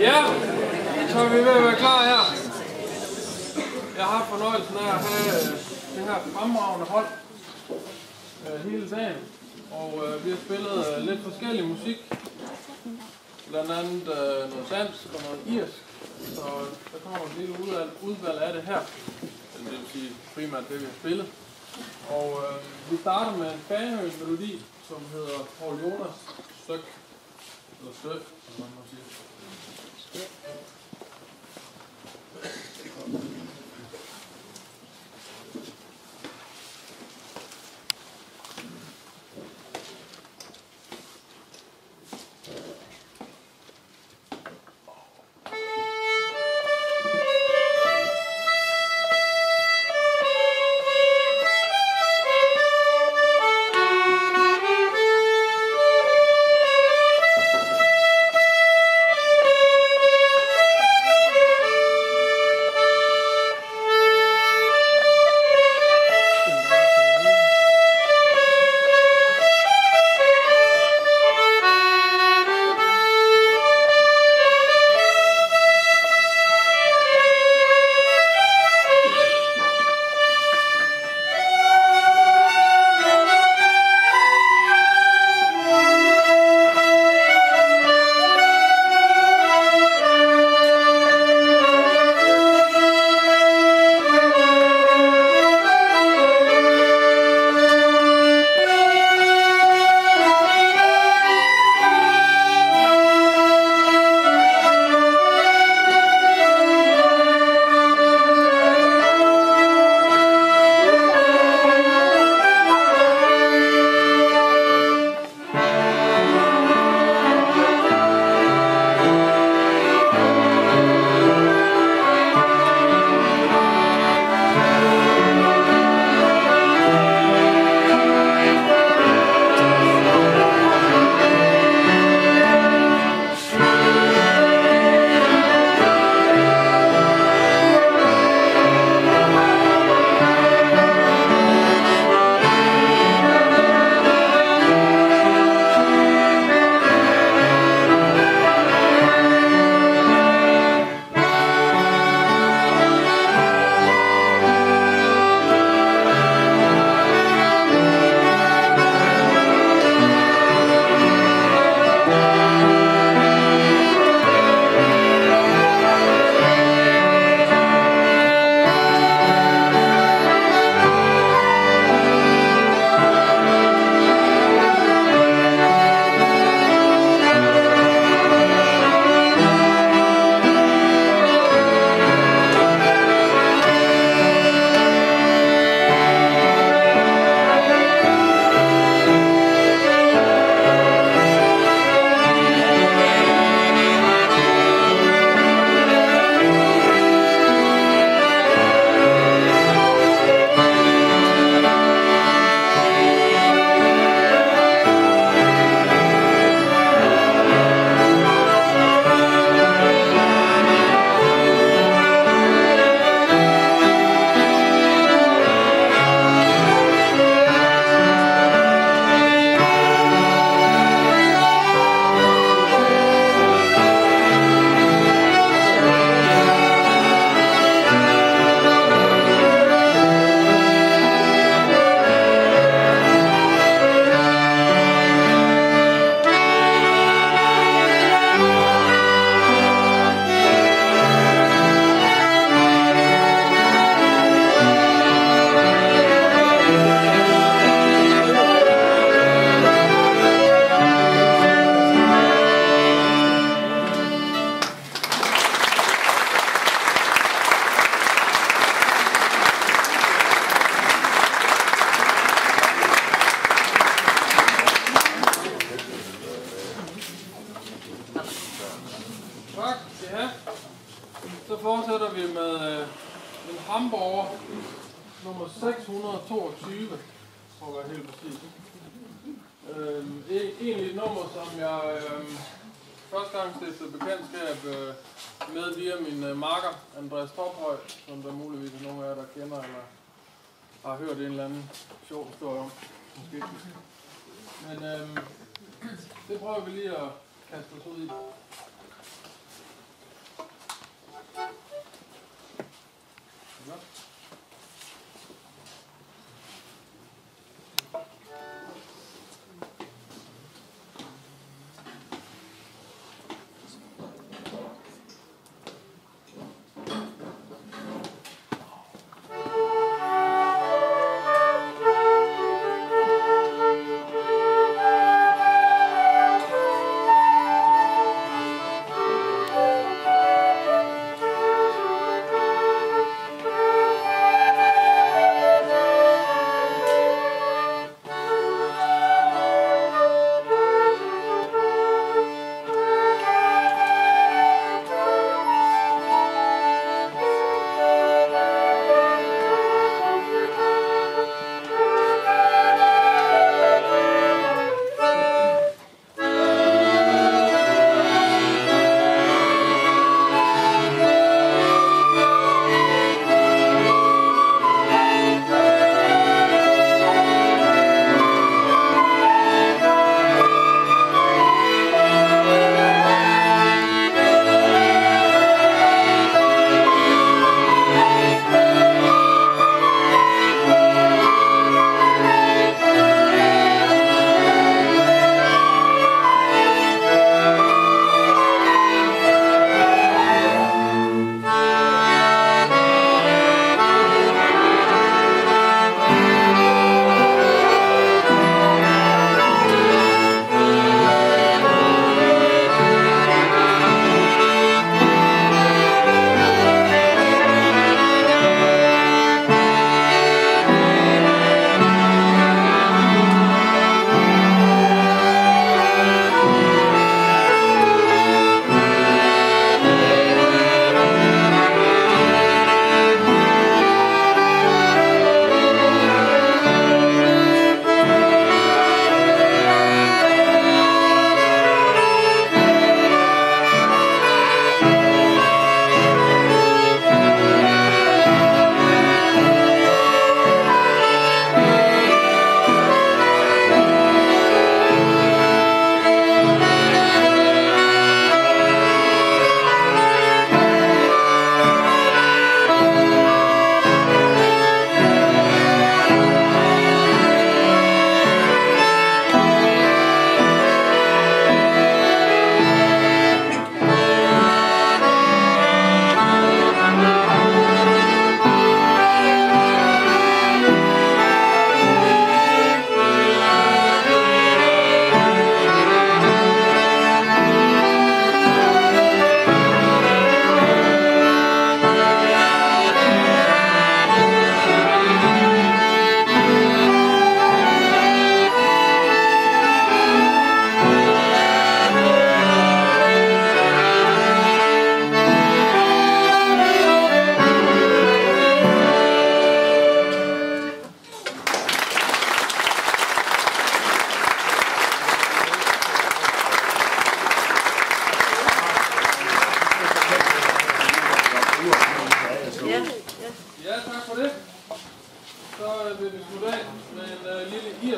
Ja, så er vi ved at være klar her. Jeg har fornøjelsen af at have det her fremragende hold hele dagen. Og vi har spillet lidt forskellig musik. Blandt andet noget dansk og noget irsk. Så der kommer et lille udvalg af det her. Det vil sige primært det, vi har spillet. Og vi starter med en Fanø-melodi, som hedder Poul Jonas Støk. Eller Støk, som man må sige. Støk. Så fortsætter vi med en Hamburger nummer 622, for at være helt præcis. Egentlig et nummer, som jeg første gang stiftede bekendtskab med via min makker, Andreas Tophøj, som der muligvis er nogle af jer, der kender eller har hørt en eller anden sjov historie om. Måske. Men det prøver vi lige at kaste os ud i.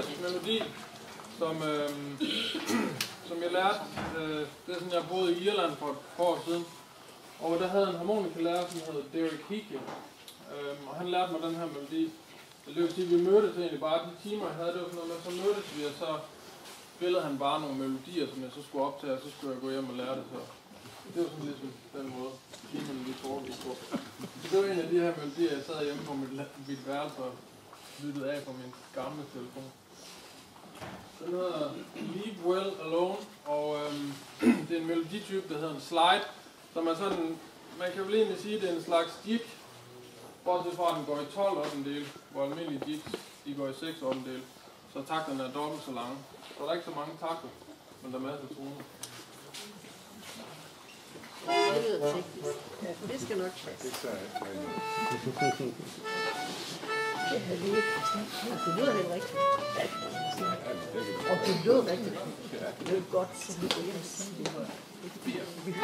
80 melodi, som jeg lærte. Det er sådan, jeg boede i Irland for et par år siden. Og der havde en harmonikalærer, som hed Derek Hickey. Og han lærte mig den her melodi. Det vil sige, at vi mødtes egentlig bare de timer, jeg havde. Det var sådan noget med, så mødtes vi, og så spillede han bare nogle melodier, som jeg så skulle optage, og så skulle jeg gå hjem og lære det. Så det var sådan ligesom den måde, timerne lige foregik på. Så det var en af de her melodier, jeg sad hjemme på mit værelse og lyttede af på min gamle telefon. Den hedder Leave Well Alone, og det er en meloditype, der hedder en slide, som er sådan, man kan vel egentlig sige, at det er en slags jig, bortset fra at den går i 12 ottendele, hvor almindelige jigs, de går i 6 ottendele, så takterne er dobbelt så lange. Så der er ikke så mange takter, men der er masser af toner. Det lyder teknisk. Ja, det skal nok passe. Det lyder helt rigtigt. Og det lyder rigtigt. Det er godt, så vi går hjem og siger det.